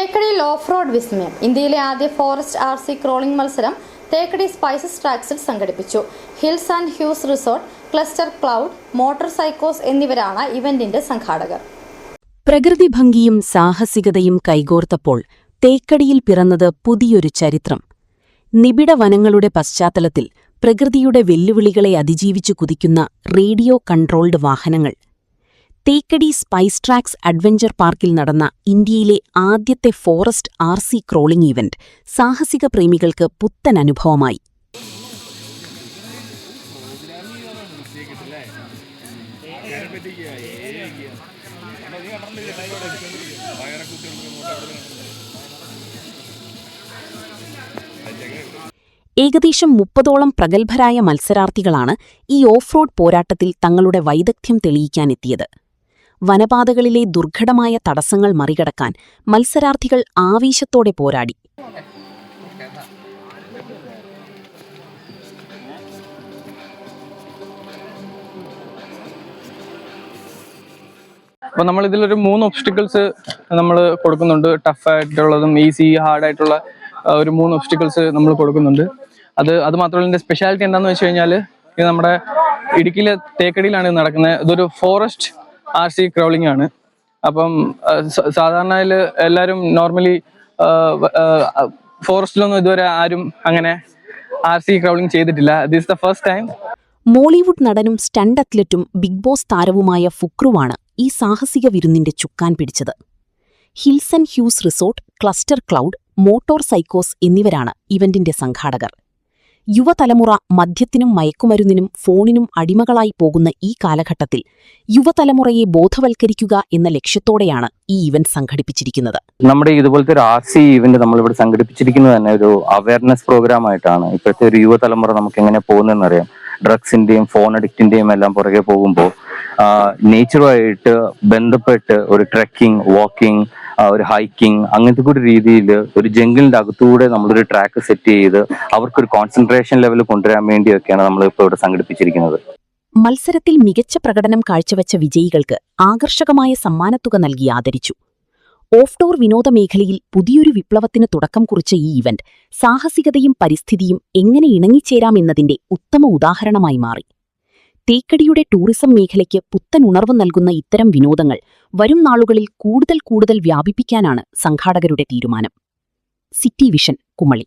തേക്കടിയിൽ off road വിസ്മയം. ഇന്ത്യയിലെ ആദ്യ ഫോറസ്റ്റ് RC ക്രോളിംഗ് മത്സരം തേക്കടി സ്പൈസസ് ട്രാക്സിൽ സംഘടിപ്പിച്ചു. Hills and Hues Resort, Cluster Cloud, Motor സൈക്കോസ് എന്നിവരാണ് ഇവന്റിന്റെ സംഘാടകർ. പ്രകൃതി ഭംഗിയും സാഹസികതയും കൈകോർത്തപ്പോൾ തേക്കടിയിൽ പിറന്നത് പുതിയൊരു ചരിത്രം. നിബിഡ വനങ്ങളുടെ പശ്ചാത്തലത്തിൽ പ്രകൃതിയുടെ വെല്ലുവിളികളെ അതിജീവിച്ചു കുതിക്കുന്ന റേഡിയോ കൺട്രോൾഡ് വാഹനങ്ങൾ. തേക്കടി സ്പൈസ് ട്രാക്സ് അഡ്വഞ്ചർ പാർക്കിൽ നടന്ന ഇന്ത്യയിലെ ആദ്യത്തെ ഫോറസ്റ്റ് RC ക്രോളിംഗ് ഇവന്റ് സാഹസിക പ്രേമികൾക്ക് പുത്തൻ അനുഭവമായി. ഏകദേശം 30ഓളം പ്രഗത്ഭരായ മത്സരാർത്ഥികളാണ് ഈ ഓഫ് റോഡ് പോരാട്ടത്തിൽ തങ്ങളുടെ വൈദഗ്ധ്യം തെളിയിക്കാനെത്തിയത്. വനപാതകളിലെ ദുർഘടമായ തടസ്സങ്ങൾ മറികടക്കാൻ മത്സരാർത്ഥികൾ ആവേശത്തോടെ പോരാടി. അപ്പോൾ നമ്മൾ ഇതിലൊരു 3 ഒബ്സ്റ്റിക്കിൾസ് നമ്മൾ കൊടുക്കുന്നുണ്ട്. ടഫ് ആയിട്ടുള്ളതും ഈസി ഹാർഡായിട്ടുള്ള ഒരു 3 ഒബ്സ്റ്റിക്കിൾസ് നമ്മൾ കൊടുക്കുന്നുണ്ട്. അത് മാത്രമല്ല ഇതിൻ്റെ സ്പെഷ്യാലിറ്റി എന്താണെന്ന് വെച്ച് കഴിഞ്ഞാൽ ഇത് നമ്മുടെ ഇടുക്കിയിലെ തേക്കടിയിലാണ് നടക്കുന്നത്. ഇതൊരു ഫോറസ്റ്റ് RC ക്രൗളിംഗ് ആണ്. അപ്പം സാധാരണ എല്ലാവരും നോർമലി ഫോറസ്റ്റിലൊന്നും ഇതുവരെ ആരും അങ്ങനെ RC ക്രൗളിംഗ് ചെയ്തിട്ടില്ല. This the first time. Mollywood നടനും സ്റ്റണ്ട് അത്ലറ്റും ബിഗ് ബോസ് താരവുമായ ഫുക്രുവാണ് ഈ സാഹസിക വിരുന്നിന്റെ ചുക്കാൻ പിടിച്ചത്. Hills and Hues Resort, Cluster Cloud, Motor സൈക്കോസ് എന്നിവരാണ് ഇവന്റിന്റെ സംഘാടകർ. യുവതലമുറ മദ്യത്തിനും മയക്കുമരുന്നിനും ഫോണിനും അടിമകളായി പോകുന്ന ഈ കാലഘട്ടത്തിൽ യുവതലമുറയെ ബോധവൽക്കരിക്കുക എന്ന ലക്ഷ്യത്തോടെയാണ് ഈ ഇവന്റ് സംഘടിപ്പിച്ചിരിക്കുന്നത്. നമ്മുടെ ഇതുപോലത്തെ ഒരു RC ഇവന്റ് നമ്മളിവിടെ സംഘടിപ്പിച്ചിരിക്കുന്നത് തന്നെ ഒരു അവയർനെസ് പ്രോഗ്രാം ആയിട്ടാണ്. ഇപ്പോഴത്തെ ഒരു യുവതലമുറ നമുക്ക് എങ്ങനെ പോകുന്നതെന്ന് അറിയാം. ഡ്രഗ്സിന്റെയും ഫോൺ അഡിക്റ്റിന്റെയും എല്ലാം പുറകെ പോകുമ്പോൾ നേച്ചറുമായിട്ട് ബന്ധപ്പെട്ട് ഒരു ട്രെക്കിംഗ്, വാക്കിംഗ്, ഒരു ഹൈക്കിംഗ്, അങ്ങനത്തെ കൂടി രീതിയിൽ ഒരു ജംഗിളിന്റെ അകത്തൂടെ നമ്മളൊരു ട്രാക്ക് സെറ്റ് ചെയ്ത് അവർക്കൊരു കോൺസെൻട്രേഷൻ ലെവൽ കൊണ്ടുവരാൻ വേണ്ടിയൊക്കെയാണ് നമ്മളിപ്പോൾ ഇവിടെ സംഘടിപ്പിച്ചിരിക്കുന്നത്. മത്സരത്തിൽ മികച്ച പ്രകടനം കാഴ്ചവെച്ച വിജയികൾക്ക് ആകർഷകമായ സമ്മാനത്തുക നൽകി ആദരിച്ചു. ഓഫ് ഡോർ വിനോദ മേഖലയിൽ പുതിയൊരു വിപ്ലവത്തിന് തുടക്കം കുറിച്ച ഈ ഇവന്റ് സാഹസികതയും പരിസ്ഥിതിയും എങ്ങനെ ഇണങ്ങിച്ചേരാമെന്നതിന്റെ ഉത്തമ ഉദാഹരണമായി മാറി. തേക്കടിയുടെ ടൂറിസം മേഖലയ്ക്ക് പുത്തൻ ഉണർവ് നൽകുന്ന ഇത്തരം വിനോദങ്ങൾ വരും നാളുകളിൽ കൂടുതൽ വ്യാപിപ്പിക്കാനാണ് സംഘാടകരുടെ തീരുമാനം. City vision, Kumily.